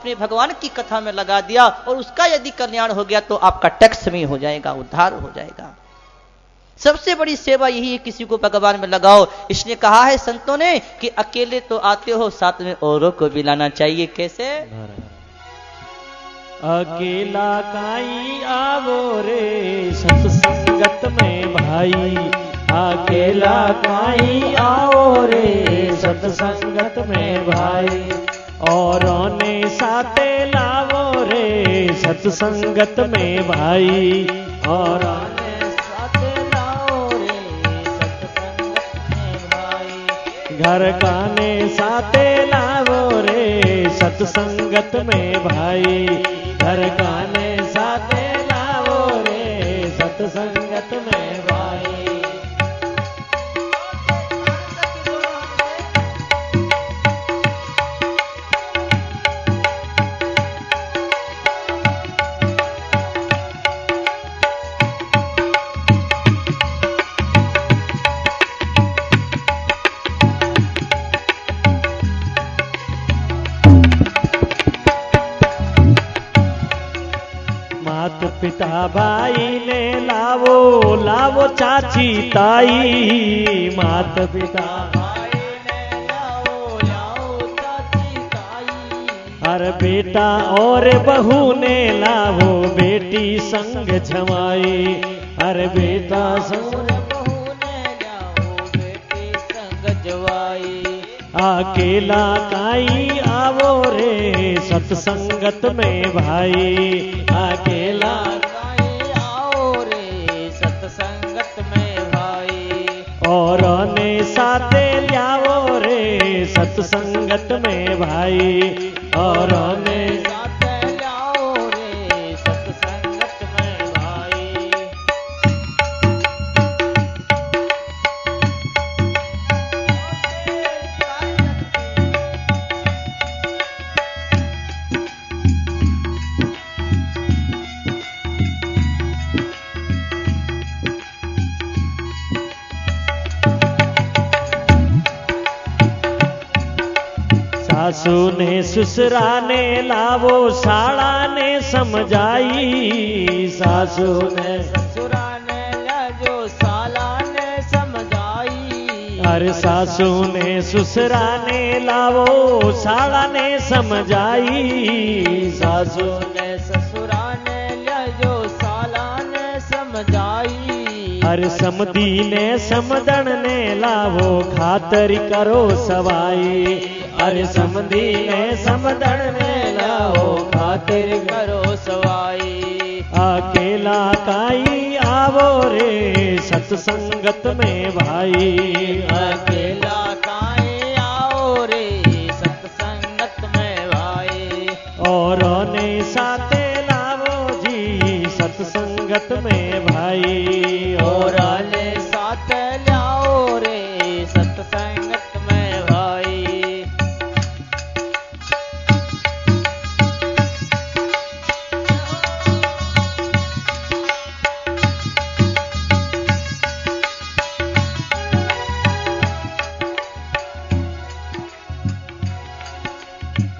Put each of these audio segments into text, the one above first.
अपने भगवान की कथा में लगा दिया और उसका यदि कल्याण हो गया तो आपका टैक्स में हो जाएगा, उद्धार हो जाएगा। सबसे बड़ी सेवा यही है, किसी को भगवान में लगाओ। इसलिए कहा है संतों ने कि अकेले तो आते हो, साथ में औरों को भी लाना चाहिए। कैसे? अकेला काई आवो रे सत्संगत में भाई, अकेला काई आओ रे सत्संगत में भाई, औरों ने साथे लावो रे सत्संगत में भाई, औरों ने साथे लाओ रे सत्संगत में भाई, घर काने साथे लावो रे सत्संगत में भाई, घर काने साथे लावो रे सत्संगत में भाई। पिता भाई ने लावो लावो चाची ताई, मात पिता भाई ने लावो लावो चाची ताई, हर बेटा और बहू ने लावो बेटी संग जमाई, हर बेटा संग बहू ने लावो बेटी संग जवाई, अकेला काई आवो रे सत्संगत में भाई, अकेला काई आओ रे सत्संगत में भाई, औरों ने साथे लावो रे सत्संगत में भाई, औरों ने साथे लाओ रे सत्संगत में भाई। सासू ने ससुरा ने लावो साड़ा ने समझाई, सासू ने ससुरा ने लाजो साला ने समझाई, अरे सासू ने ससुरा ने लावो साड़ा ने समझाई, सासू ने ससुरा ने लाजो साला ने समझाई, अरे समधी ने समदण ने लावो खातर करो सवाई, अरे समधी ने समदण ने लाओ खातिर करो सवाई, अकेला काई आवो रे सत्संगत में भाई, अकेला काई आओ रे सत्संगत में भाई, औरों ने साथे लावो जी सत्संगत में भाई, औरों ने साथे लाओ रे सत्संगत में भाई।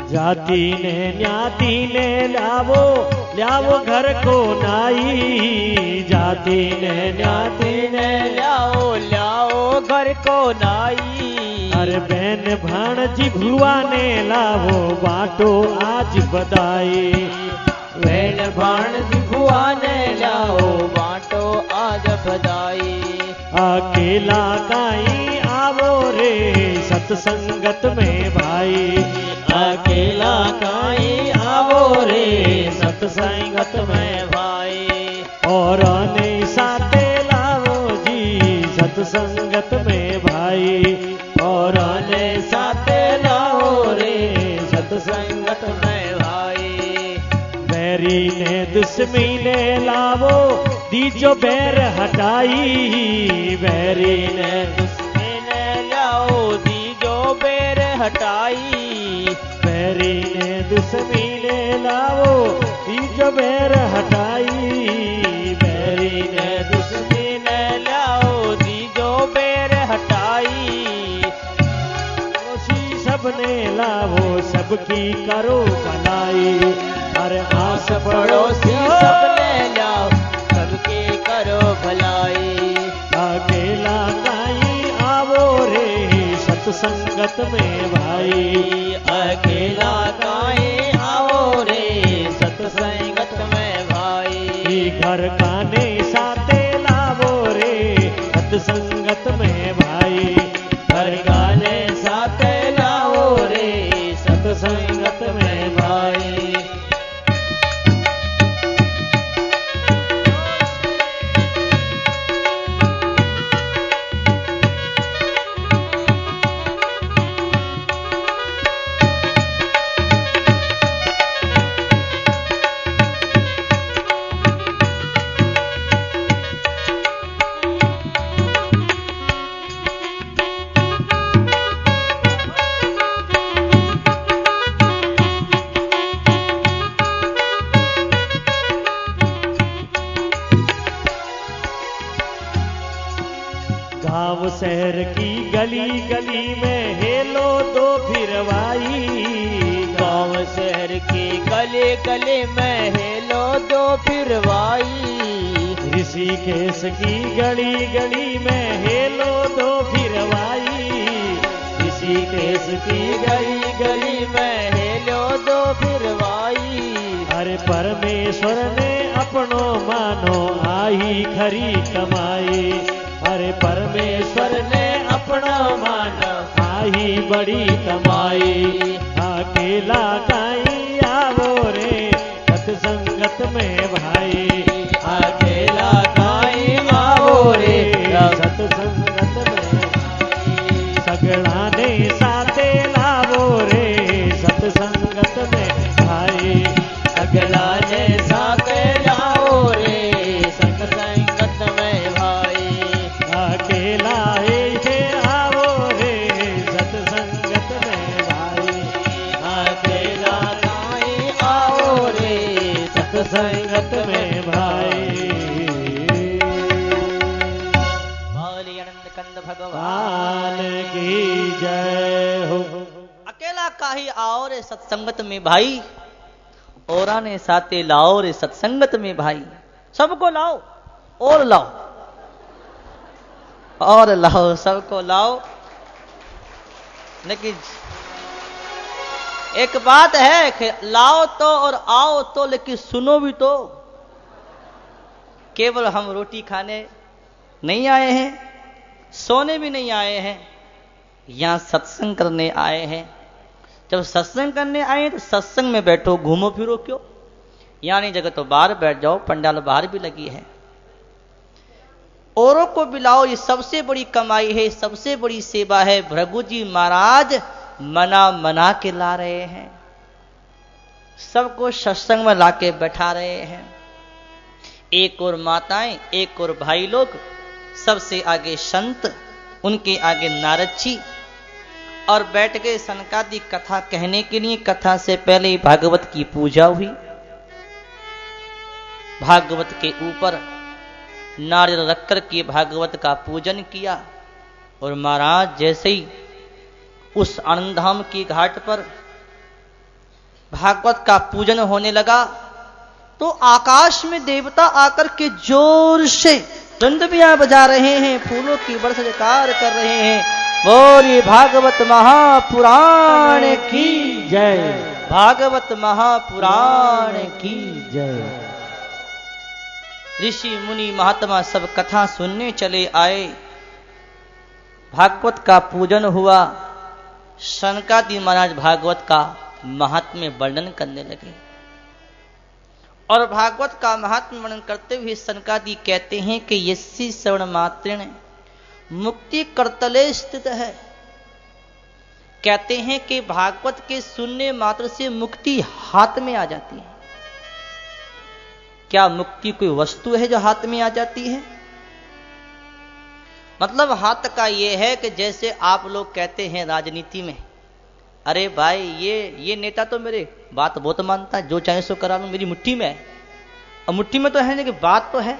जाति ने न्याति ने लावो लावो घर को नाई, जाति ने न्याति ने लाओ लाओ घर को नाई, अरे बहन भाणजी भुआ ने लावो बाटो आज बधाई, बहन भाणजी भुआ ने लाओ बाटो आज बधाई, अकेला काई आवो रे सत्संगत में भाई, अकेला काई आवो रे सत्संगत में भाई, औरों ने साथे लावो जी सत्संगत में भाई, औरों ने साथे लाओ रे सत्संगत में भाई, बैरी ने दुश्मनी ने लावो दीजो बैर हटाई, बैरी ने दुश्मनी ने लाओ दीजो बैर हटाई, बैरी ने दुश्मनी ने लाओ दीजो बैर हटाई, बैरी ने दुश्मनी ने लाओ दीजो बैर हटाई, सब अपने लावो सबकी करो भलाई। अरे आस पड़ोसी सबने लाओ सबके करो भलाई। अकेला काई आवो रे सत्संगत में भाई। अकेला काहे आओ रे सत्संगत में भाई। घर काने साथे लावो रे सत्संगत में भाई। घर गाने साथ लाओ रे सत्संगत में भाई। गाँव शहर की गली गली में हेलो दो फिरवाई। गाँव शहर के गले गले में हेलो दो फिरवाई। ऋषिकेश की गली गली में हेलो दो फिरवाई। ऋषिकेश की गली गली में हेलो दो फिरवाई। अरे परमेश्वर ने अपनो मानो आई खरी कमाई। अरे परमेश्वर ने अपना मानो आई बड़ी कमाई। अकेला काई आवो रे सत्संगत में भाई। अकेला काई आओ रे सत्संगत में सगड़ा ने साथे लावो रे सत्संगत में भाई। अकेला ने साथ लाओ रे सत्संगत में भाई। अकेला ऐसे आओ रे सत्संगत में भाई। अकेला काई आओ रे सत्संगत में भाई। बोलिए आनंद कंद भगवान भगवान की जय हो। अकेला काहे आओ रे सत्संगत में भाई। औरा ने साथे लाओ रे सत्संगत में भाई। सबको लाओ और लाओ और लाओ सबको लाओ। लेकिन एक बात है कि लाओ तो और आओ तो, लेकिन सुनो भी तो। केवल हम रोटी खाने नहीं आए हैं, सोने भी नहीं आए हैं, यहां सत्संग करने आए हैं। जब सत्संग करने आए तो सत्संग में बैठो, घूमो फिरो क्यों। यानी जगह तो बाहर बैठ जाओ, पंडाल बाहर भी लगी है। औरों को बिलाओ, ये सबसे बड़ी कमाई है, सबसे बड़ी सेवा है। भृगु जी महाराज मना मना के ला रहे हैं, सबको सत्संग में लाके बैठा रहे हैं। एक और माताएं, एक और भाई लोग, सबसे आगे संत, उनके आगे नारद जी, और बैठ गए सनकादि कथा कहने के लिए। कथा से पहले भागवत की पूजा हुई। भागवत के ऊपर नारियल रखकर के भागवत का पूजन किया। और महाराज जैसे ही उस आनंदधाम की घाट पर भागवत का पूजन होने लगा तो आकाश में देवता आकर के जोर से दंडबियां बजा रहे हैं, फूलों की वर्षा जयकार कर रहे हैं। बोलिए भागवत महापुराण की जय। भागवत महापुराण की जय। ऋषि मुनि महात्मा सब कथा सुनने चले आए। भागवत का पूजन हुआ। सनकादि महाराज भागवत का महात्म्य वर्णन करने लगे। और भागवत का महात्म्य वर्णन करते हुए सनकादि कहते हैं कि यस्सी श्रवण मात्रेण मुक्ति करतले स्थित है। कहते हैं कि भागवत के सुनने मात्र से मुक्ति हाथ में आ जाती है। क्या मुक्ति कोई वस्तु है जो हाथ में आ जाती है? मतलब हाथ का यह है कि जैसे आप लोग कहते हैं राजनीति में, अरे भाई ये नेता तो मेरे बात बहुत मानता है, जो चाहे सो करा लूं, मेरी मुट्ठी में है। और मुट्ठी में तो है लेकिन बात तो है,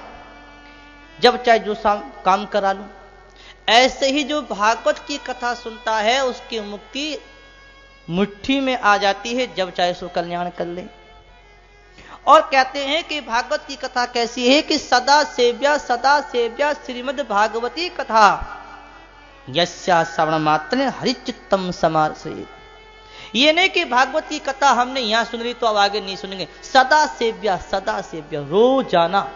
जब चाहे जो काम करा लूं। ऐसे ही जो भागवत की कथा सुनता है उसकी मुक्ति मुट्ठी में आ जाती है जब चाहे सो कल्याण कर ले। और कहते हैं कि भागवत की कथा कैसी है कि सदा सेव्या श्रीमद् भागवती कथा यस्या श्रवण मात्र हरिचित्तम समार्षयेत्। ये नहीं कि भागवत की कथा हमने यहां सुन ली तो अब आगे नहीं सुनेंगे। सदा सेव्या रोजाना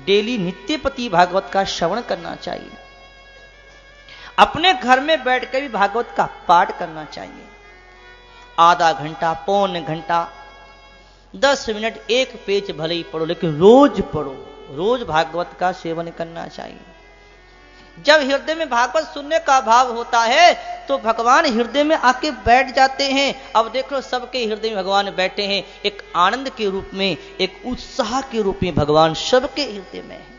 डेली नित्यपति भागवत का श्रवण करना चाहिए। अपने घर में बैठकर भी भागवत का पाठ करना चाहिए। आधा घंटा, पौन घंटा, 10 मिनट, एक पेज भले ही पढ़ो, लेकिन रोज पढ़ो। रोज भागवत का सेवन करना चाहिए। जब हृदय में भागवत सुनने का भाव होता है तो भगवान हृदय में आके बैठ जाते हैं। अब देख लो, सबके हृदय में भगवान बैठे हैं। एक आनंद के रूप में, एक उत्साह के रूप में भगवान सबके हृदय में है।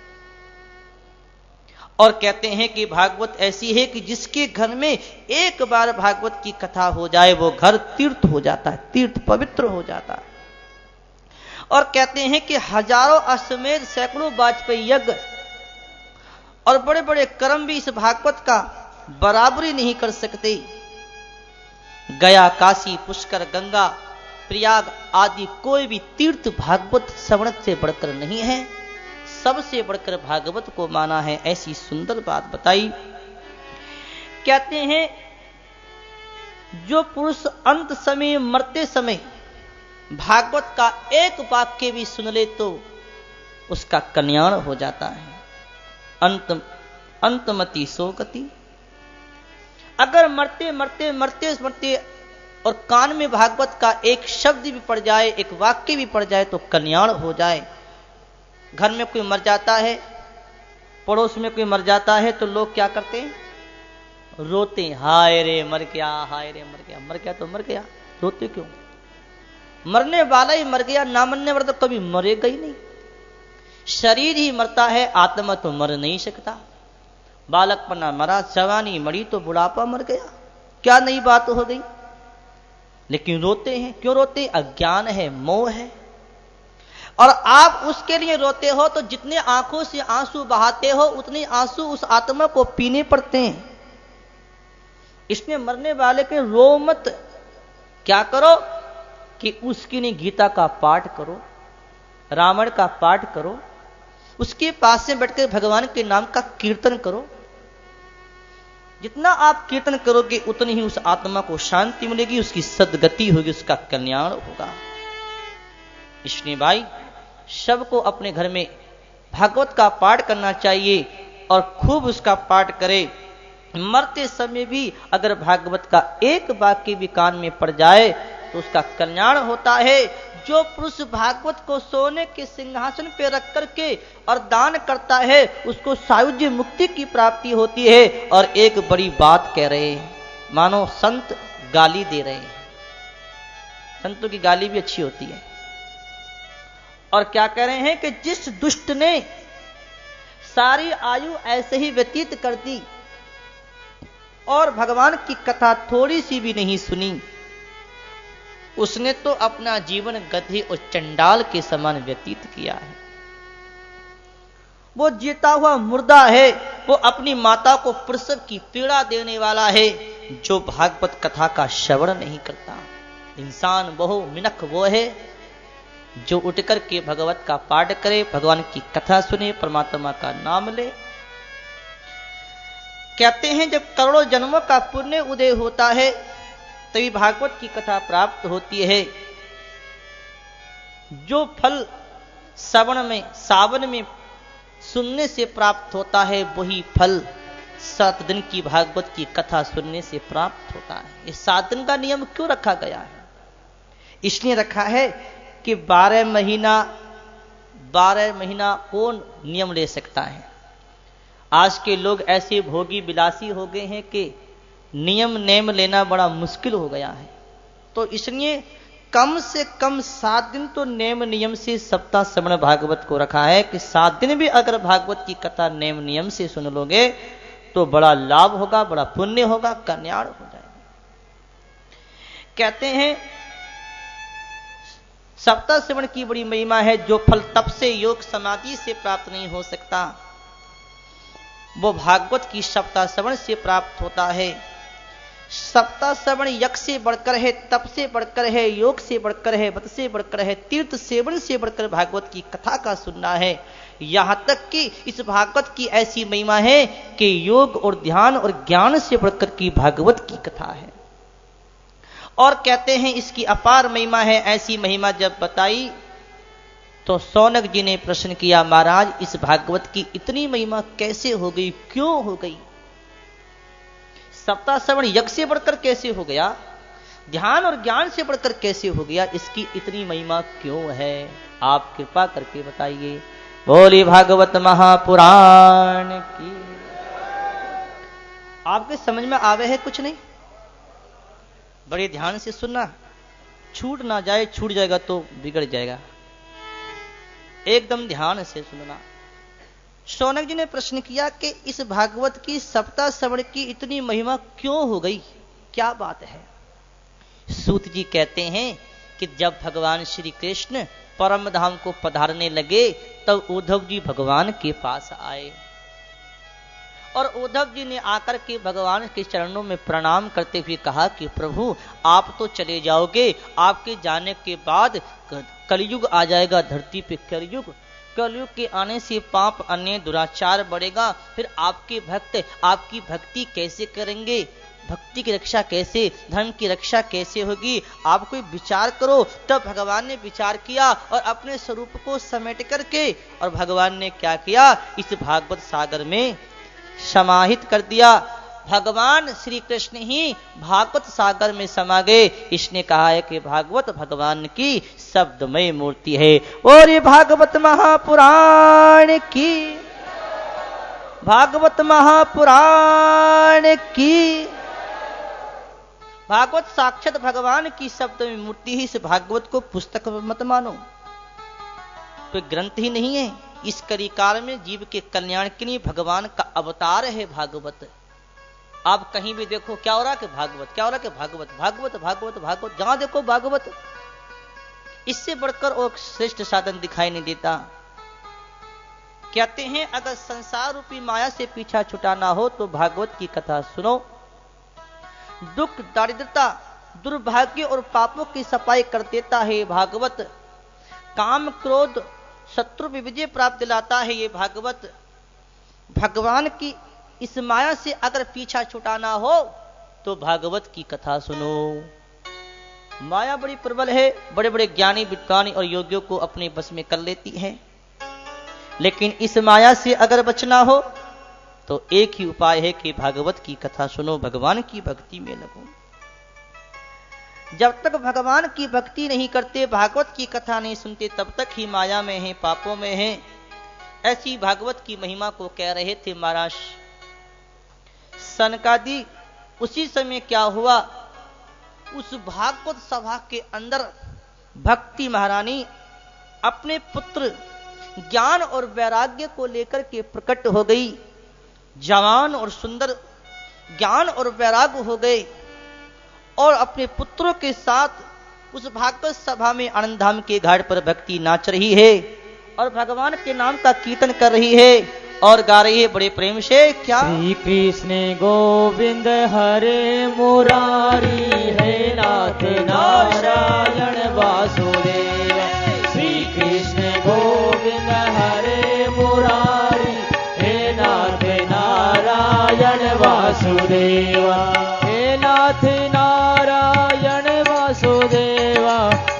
और कहते हैं कि भागवत ऐसी है कि जिसके घर में एक बार भागवत की कथा हो जाए वो घर तीर्थ हो जाता है, तीर्थ पवित्र हो जाता है। और कहते हैं कि हजारों अश्वमेध, सैकड़ों वाजपेयी यज्ञ और बड़े बड़े कर्म भी इस भागवत का बराबरी नहीं कर सकते। गया, काशी, पुष्कर, गंगा, प्रयाग आदि कोई भी तीर्थ भागवत श्रवण से बढ़कर नहीं है। सबसे बढ़कर भागवत को माना है। ऐसी सुंदर बात बताई। कहते हैं जो पुरुष अंत समय, मरते समय भागवत का एक वाक्य भी सुन ले तो उसका कल्याण हो जाता है। अंतमति सोगति। अगर मरते और कान में भागवत का एक शब्द भी पड़ जाए, एक वाक्य भी पड़ जाए तो कल्याण हो जाए। घर में कोई मर जाता है, पड़ोस में कोई मर जाता है तो लोग क्या करते हैं? रोते हैं, हाय रे मर गया, हाय रे मर गया। मर गया तो मर गया, रोते क्यों? मरने वाला ही मर गया, ना मरने वाला तो कभी मरेगा ही नहीं। शरीर ही मरता है, आत्मा तो मर नहीं सकता। बालकपना मरा, जवानी मरी तो बुढ़ापा मर गया। क्या नई बात हो गई? लेकिन रोते हैं। क्यों रोते? अज्ञान है, मोह है। और आप उसके लिए रोते हो तो जितने आंखों से आंसू बहाते हो उतने आंसू उस आत्मा को पीने पड़ते हैं। इसमें मरने वाले के रो मत। क्या करो कि उसकी लिए गीता का पाठ करो, रामायण का पाठ करो, उसके पास में बैठकर भगवान के नाम का कीर्तन करो। जितना आप कीर्तन करोगे उतनी ही उस आत्मा को शांति मिलेगी, उसकी सद्गति होगी, उसका कल्याण होगा। इसलिए भाई सबको अपने घर में भागवत का पाठ करना चाहिए और खूब उसका पाठ करे। मरते समय भी अगर भागवत का एक वाक्य भी कान में पड़ जाए तो उसका कल्याण होता है। जो पुरुष भागवत को सोने के सिंहासन पे रख करके और दान करता है उसको सायुज्य मुक्ति की प्राप्ति होती है। और एक बड़ी बात कह रहे हैं, मानो संत गाली दे रहे हैं। संतों की गाली भी अच्छी होती है। और क्या कह रहे हैं कि जिस दुष्ट ने सारी आयु ऐसे ही व्यतीत कर दी और भगवान की कथा थोड़ी सी भी नहीं सुनी, उसने तो अपना जीवन गधे और चंडाल के समान व्यतीत किया है। वो जीता हुआ मुर्दा है, वो अपनी माता को प्रसव की पीड़ा देने वाला है जो भागवत कथा का श्रवण नहीं करता। इंसान बहु मिनख वो है जो उठ करके भगवत का पाठ करे, भगवान की कथा सुने, परमात्मा का नाम ले। कहते हैं जब करोड़ों जन्मों का पुण्य उदय होता है तभी भागवत की कथा प्राप्त होती है। जो फल श्रवण में, सावन में सुनने से प्राप्त होता है वही फल 7 दिन की भागवत की कथा सुनने से प्राप्त होता है। इस 7 दिन का नियम क्यों रखा गया है? इसलिए रखा है कि 12 महीना कौन नियम ले सकता है। आज के लोग ऐसे भोगी विलासी हो गए हैं कि नियम नेम लेना बड़ा मुश्किल हो गया है। तो इसलिए कम से कम 7 दिन तो नेम नियम से सप्ताह श्रवण भागवत को रखा है कि 7 दिन भी अगर भागवत की कथा नेम नियम से सुन लोगे तो बड़ा लाभ होगा, बड़ा पुण्य होगा, कल्याण हो जाएगा। कहते हैं सप्ताह श्रवण की बड़ी महिमा है। जो फल तप से, योग समाधि से प्राप्त नहीं हो सकता वो भागवत की सप्ताह श्रवण से प्राप्त होता है। सप्ताह श्रवण यज्ञ से बढ़कर है, तप से बढ़कर है, योग से बढ़कर है, व्रत से बढ़कर है, तीर्थ सेवन से बढ़कर भागवत की कथा का सुनना है। यहां तक कि इस भागवत की ऐसी महिमा है कि योग और ध्यान और ज्ञान से बढ़कर की भागवत की कथा है। और कहते हैं इसकी अपार महिमा है। ऐसी महिमा जब बताई तो शौनक जी ने प्रश्न किया, महाराज इस भागवत की इतनी महिमा कैसे हो गई, क्यों हो गई? सप्ताह श्रवण यज्ञ से बढ़कर कैसे हो गया, ध्यान और ज्ञान से बढ़कर कैसे हो गया, इसकी इतनी महिमा क्यों है? आप कृपा करके बताइए। बोली भागवत महापुराण की। आपके समझ में आवे है कुछ नहीं? बड़े ध्यान से सुनना, छूट ना जाए, छूट जाएगा तो बिगड़ जाएगा। एकदम ध्यान से सुनना। शौनक जी ने प्रश्न किया कि इस भागवत की सप्ताह श्रवण की इतनी महिमा क्यों हो गई, क्या बात है? सूत जी कहते हैं कि जब भगवान श्री कृष्ण परम धाम को पधारने लगे तब उद्धव जी भगवान के पास आए और उद्धव जी ने आकर के भगवान के चरणों में प्रणाम करते हुए कहा कि प्रभु आप तो चले जाओगे, आपके जाने के बाद कलयुग आ जाएगा धरती पे। कलयुग के आने से पाप अन्य दुराचार बढ़ेगा, फिर आपके भक्त आपकी भक्ति कैसे करेंगे, भक्ति की रक्षा कैसे, धर्म की रक्षा कैसे होगी, आप कोई विचार करो। तब भगवान ने विचार किया और अपने स्वरूप को समेट करके और भगवान ने क्या किया, इस भागवत सागर में समाहित कर दिया। भगवान श्री कृष्ण ही भागवत सागर में समा गए। इसने कहा है कि भागवत भगवान की शब्दमय मूर्ति है। और ये भागवत महापुराण की, भागवत महापुराण की। भागवत साक्षात भगवान की शब्दमय मूर्ति ही। इस भागवत को पुस्तक मत मानो, कोई ग्रंथ ही नहीं है। इस कलिकाल में जीव के कल्याण के लिए भगवान का अवतार है भागवत। आप कहीं भी देखो क्या हो रहा है कि भागवत, क्या हो रहा है कि भागवत, भागवत भागवत भागवत, जहां देखो भागवत। इससे बढ़कर और श्रेष्ठ साधन दिखाई नहीं देता। कहते हैं अगर संसार रूपी माया से पीछा छुटाना हो तो भागवत की कथा सुनो। दुख, दारिद्रता, दुर्भाग्य और पापों की सफाई कर देता है ये भागवत। काम, क्रोध, शत्रु पे विजय प्राप्त दिलाता है ये भागवत। भगवान की इस माया से अगर पीछा छुटाना हो तो भागवत की कथा सुनो। माया बड़ी प्रबल है, बड़े बड़े ज्ञानी, विद्वानी और योगियों को अपने बस में कर लेती है। लेकिन इस माया से अगर बचना हो तो एक ही उपाय है कि भागवत की कथा सुनो, भगवान की भक्ति में लगो। जब तक भगवान की भक्ति नहीं करते, भागवत की कथा नहीं सुनते, तब तक ही माया में है, पापों में है। ऐसी भागवत की महिमा को कह रहे थे महाराज सनकादि। उसी समय क्या हुआ, उस भागवत सभा के अंदर भक्ति महारानी अपने पुत्र ज्ञान और वैराग्य को लेकर के प्रकट हो गई। जवान और सुंदर ज्ञान और वैराग्य हो गए और अपने पुत्रों के साथ उस भागवत सभा में आनंद धाम के घाट पर भक्ति नाच रही है और भगवान के नाम का कीर्तन कर रही है और गा रही है बड़े प्रेम से। क्या? श्री कृष्ण गोविंद हरे मुरारी, हे नाथ नारायण वासुदेव। श्री कृष्ण गोविंद हरे मुरारी, हे नाथ नारायण वासुदेव। हे नाथ नारायण वासुदेव,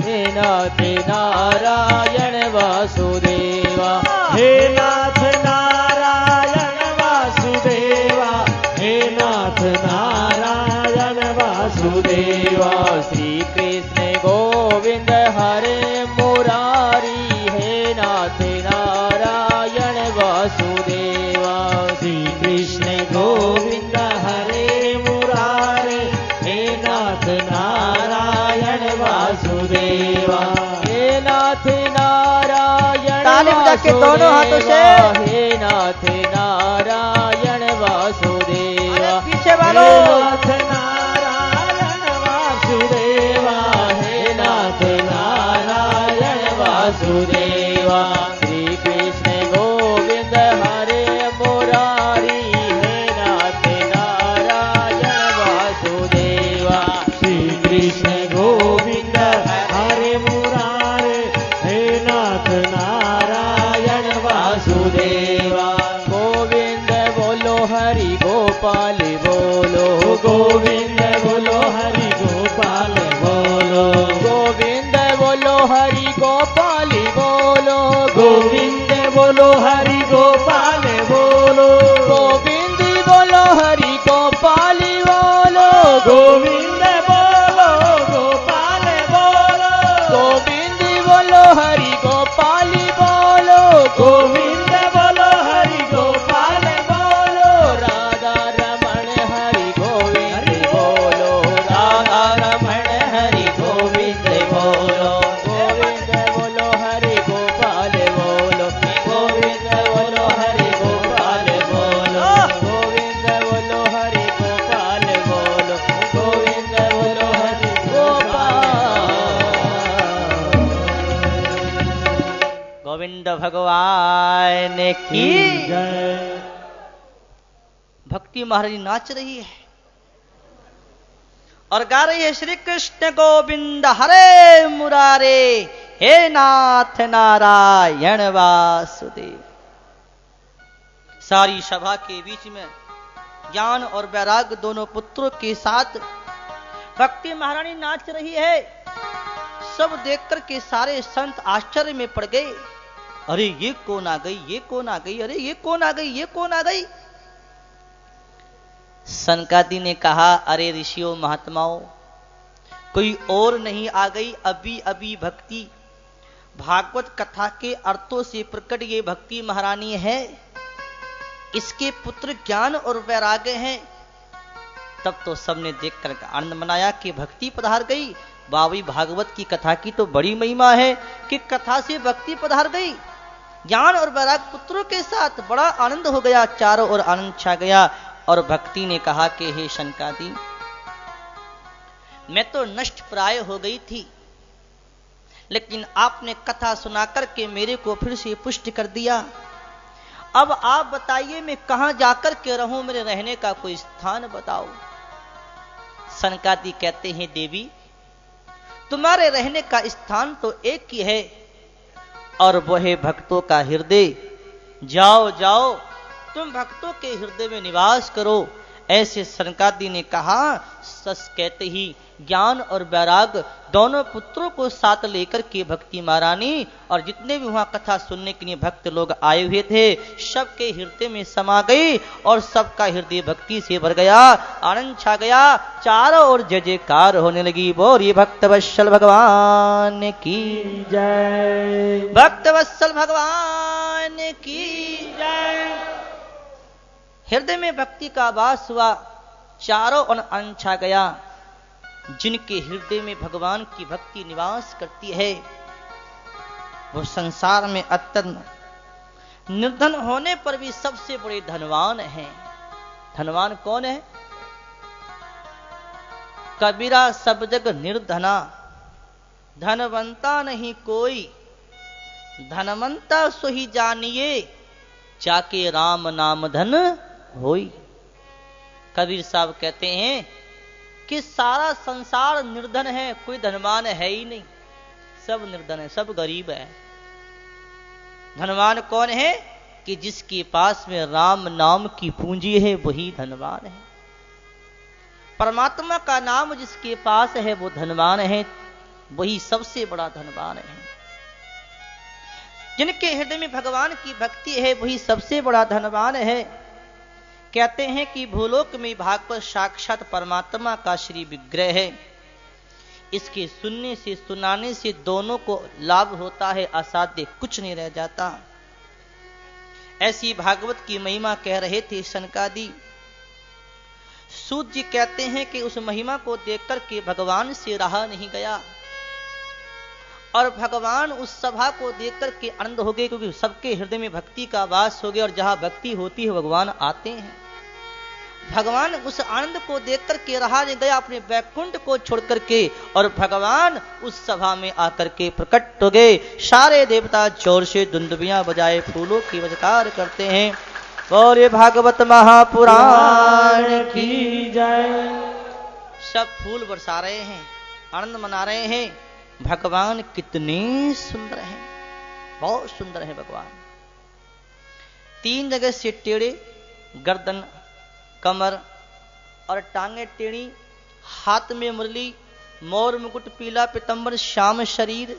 हे नाथ नारायण वासुदेव। हे नाथ नारायण वासुदेवा, हे नाथ नारायण वासुदेवा। श्री कृष्ण गोविंद हरे मुरारी, हे नाथ नारायण वासुदेवा। श्री कृष्ण गोविंद हरे मुरारी, हे नाथ नारायण वासुदेवा। हे नाथ नारायण ताली बजा के दोनों हाथों से। हे नाथ नारायण वासुदेवा। पीछे वालों। हे नाथ नारायण वासुदेवा, हे नाथ नारायण वासुदेवा। श्री कृष्ण गोविंद हरे मुरारी, हे नाथ नारायण वासुदेवा। बोलो हरि गोपाली बोलो गोविंद बोलो हरि गोपाल बोलो गोविंद बोलो हरि गोपाली बोलो गोविंद बोलो गोपाल बोलो गोविंद बोलो हरि गोपाली बोलो गोविंद बोलो हरि गोपाल बोलो राधा रमण हरि गोविंद बोलो राधा रमण हरि गोविंद बोलो गोविंद बोलो हरि गोपाल बोलो गोविंद बोलो हरि गोपाल बोलो गोविंद बोलो हरि गोपाल बोलो गोविंद बोलो हरि गोपाल गोविंद भगवान की जय। भक्ति महारानी नाच रही है और गा रही है श्री कृष्ण गोविंद हरे मुरारे हे नाथ नारायण वासुदेव। सारी सभा के बीच में ज्ञान और वैराग्य दोनों पुत्रों के साथ भक्ति महारानी नाच रही है। सब देखकर के सारे संत आश्चर्य में पड़ गए। अरे ये कौन आ गई, ये कौन आ गई, अरे ये कौन आ गई, ये कौन आ गई। सनकादि ने कहा, अरे ऋषियों महात्माओं, कोई और नहीं आ गई, अभी अभी भक्ति भागवत कथा के अर्थों से प्रकट ये भक्ति महारानी है। इसके पुत्र ज्ञान और वैराग्य हैं। तब तो सबने देखकर आनंद मनाया कि भक्ति पधार गई। बावी भागवत की कथा की तो बड़ी महिमा है कि कथा से भक्ति पधार गई। ज्ञान और वैराग्य पुत्रों के साथ बड़ा आनंद हो गया, चारों ओर आनंद छा गया। और भक्ति ने कहा कि हे शनकादि, मैं तो नष्ट प्राय हो गई थी, लेकिन आपने कथा सुनाकर के मेरे को फिर से पुष्ट कर दिया। अब आप बताइए मैं कहां जाकर के रहूं, मेरे रहने का कोई स्थान बताओ। सनकादि कहते हैं, देवी तुम्हारे रहने का स्थान तो एक ही है और वह है भक्तों का हृदय। जाओ जाओ, तुम भक्तों के हृदय में निवास करो। ऐसे सनकादि ने कहा। सस कहते ही ज्ञान और वैराग्य दोनों पुत्रों को साथ लेकर के भक्ति महारानी और जितने भी वहां कथा सुनने के लिए भक्त लोग आए हुए थे, सबके हृदय में समा गई और सबका हृदय भक्ति से भर गया, आनंद छा गया, चारों ओर जय जयकार होने लगी। बोलिए भक्त वत्सल भगवान की जय। भक्त वत्सल भगवान की जय। हृदय में भक्ति का वास हुआ, चारों ओर आनंद छा गया। जिनके हृदय में भगवान की भक्ति निवास करती है, वो संसार में अत्यंत निर्धन होने पर भी सबसे बड़े धनवान हैं। धनवान कौन है? कबीरा सब जग निर्धना, धनवंता नहीं कोई, धनवंता सोही जानिए, जाके राम नाम धन होई। कबीर साहब कहते हैं कि सारा संसार निर्धन है, कोई धनवान है ही नहीं, सब निर्धन है, सब गरीब है। धनवान कौन है? कि जिसके पास में राम नाम की पूंजी है वही धनवान है। परमात्मा का नाम जिसके पास है वो धनवान है, वही सबसे बड़ा धनवान है। जिनके हृदय में भगवान की भक्ति है वही सबसे बड़ा धनवान है। कहते हैं कि भूलोक में भागवत साक्षात परमात्मा का श्री विग्रह है। इसके सुनने से सुनाने से दोनों को लाभ होता है, असाध्य कुछ नहीं रह जाता। ऐसी भागवत की महिमा कह रहे थे सनकादि। सूत जी कहते हैं कि उस महिमा को देखकर के भगवान से रहा नहीं गया और भगवान उस सभा को देखकर के आनंद हो गए, क्योंकि सबके हृदय में भक्ति का वास हो गया और जहां भक्ति होती है भगवान आते हैं। भगवान उस आनंद को देखकर के रहा नहीं गया, अपने वैकुंठ को छोड़ करके, और भगवान उस सभा में आकर के प्रकट हो गए। सारे देवता जोर से दुंदुबियां बजाए फूलों की बजकार करते हैं। और ये भागवत महापुराण की जय। सब फूल बरसा रहे हैं, आनंद मना रहे हैं। भगवान कितने सुंदर हैं, बहुत सुंदर है भगवान। 3 जगह से टेढ़े, गर्दन, कमर और टांगे टेढ़ी, हाथ में मुरली, मोर मुकुट पीला पीतंबर श्याम शरीर,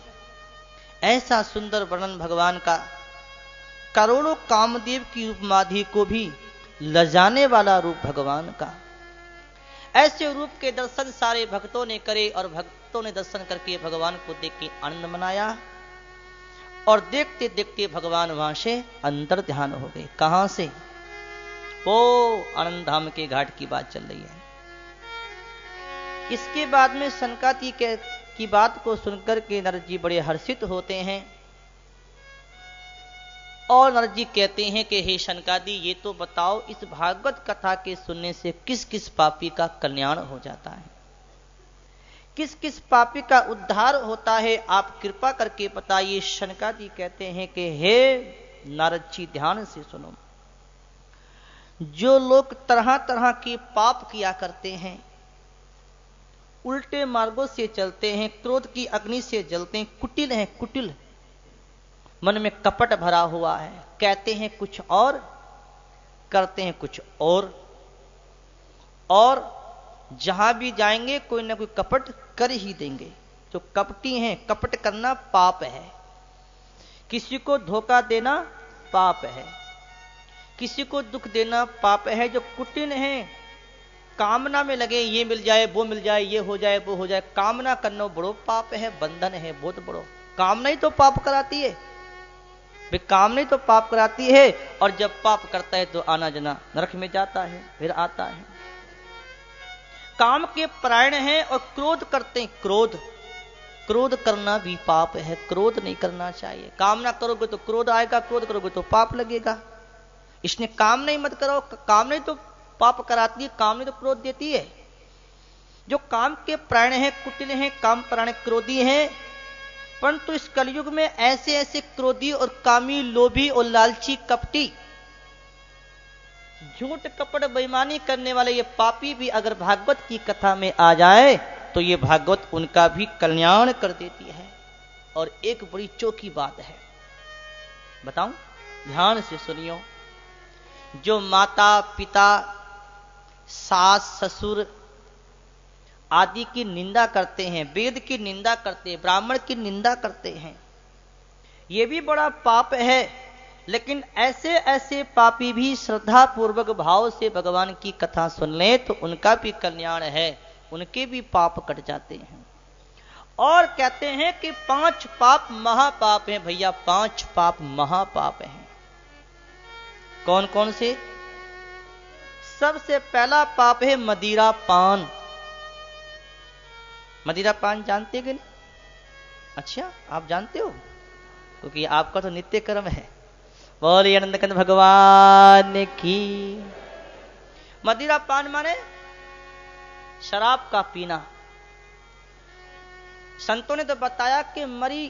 ऐसा सुंदर वर्णन भगवान का, करोड़ों कामदेव की रूप माधि को भी लजाने वाला रूप भगवान का। ऐसे रूप के दर्शन सारे भक्तों ने करे और भक्तों ने दर्शन करके भगवान को देख के आनंद मनाया और देखते देखते भगवान वहां से अंतर ध्यान हो गए। कहां से? वो आनंद धाम के घाट की बात चल रही है। इसके बाद में सनकादि की बात को सुनकर के नारद जी बड़े हर्षित होते हैं और नारद जी कहते हैं कि हे सनकादि, ये तो बताओ इस भागवत कथा के सुनने से किस किस पापी का कल्याण हो जाता है, किस किस पापी का उद्धार होता है, आप कृपा करके बताइए। सनकादि कहते हैं कि हे नारद जी ध्यान से सुनो। जो लोग तरह तरह के पाप किया करते हैं, उल्टे मार्गों से चलते हैं, क्रोध की अग्नि से जलते हैं, कुटिल हैं, कुटिल, मन में कपट भरा हुआ है, कहते हैं कुछ और करते हैं कुछ और जहां भी जाएंगे कोई ना कोई कपट कर ही देंगे। जो कपटी हैं, कपट करना पाप है, किसी को धोखा देना पाप है, किसी को दुख देना पाप है। जो कुटिल हैं, कामना में लगे ये मिल जाए वो मिल जाए, ये हो जाए वो हो जाए, कामना करना बड़ो पाप है, बंधन है बहुत बड़ो। कामना ही तो पाप कराती है, वे कामना ही तो पाप कराती है। और जब पाप करता है तो आना जना नरक में जाता है, फिर आता है। काम के परायण हैं और क्रोध करते हैं, क्रोध करना भी पाप है, क्रोध नहीं करना चाहिए। कामना करोगे तो क्रोध आएगा, क्रोध करोगे तो पाप लगेगा। इसने काम नहीं मत करो, काम नहीं तो पाप कराती है, काम नहीं तो क्रोध देती है। जो काम के प्राण हैं, कुटिल हैं, काम प्राण क्रोधी हैं, परंतु इस कलयुग में ऐसे ऐसे क्रोधी और कामी, लोभी और लालची, कपटी, झूठ कपट बेईमानी करने वाले ये पापी भी अगर भागवत की कथा में आ जाए तो ये भागवत उनका भी कल्याण कर देती है। और एक बड़ी चौकी बात है, बताऊं, ध्यान से सुनियो। जो माता पिता, सास ससुर आदि की निंदा करते हैं, वेद की निंदा करते हैं, ब्राह्मण की निंदा करते हैं, यह भी बड़ा पाप है। लेकिन ऐसे ऐसे पापी भी श्रद्धा पूर्वक भाव से भगवान की कथा सुन ले तो उनका भी कल्याण है, उनके भी पाप कट जाते हैं। और कहते हैं कि 5 पाप महापाप हैं भैया, 5 पाप महापाप हैं। कौन कौन से? सबसे पहला पाप है मदिरा पान। मदिरा पान जानते कि नहीं? अच्छा, आप जानते हो, क्योंकि आपका तो नित्य कर्म है। बोलिए आनंद कंद भगवान की। मदिरा पान माने शराब का पीना। संतों ने तो बताया कि मरी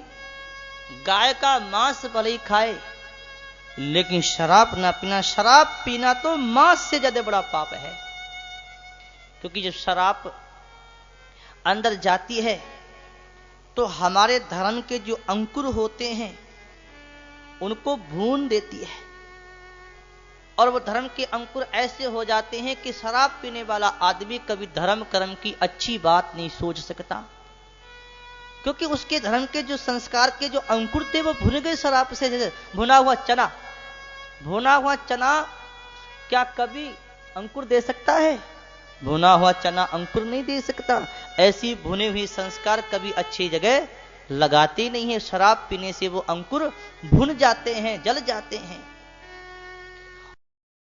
गाय का मांस भले ही खाए लेकिन शराब ना पीना। शराब पीना तो मांस से ज्यादा बड़ा पाप है, क्योंकि जब शराब अंदर जाती है तो हमारे धर्म के जो अंकुर होते हैं उनको भून देती है, और वो धर्म के अंकुर ऐसे हो जाते हैं कि शराब पीने वाला आदमी कभी धर्म कर्म की अच्छी बात नहीं सोच सकता, क्योंकि उसके धर्म के जो संस्कार के जो अंकुर थे वो भून गए शराब से। जैसे भुना हुआ चना क्या कभी अंकुर दे सकता है? भुना हुआ चना अंकुर नहीं दे सकता। ऐसी भुने हुई संस्कार कभी अच्छी जगह लगाते नहीं है। शराब पीने से वो अंकुर भुन जाते हैं, जल जाते हैं।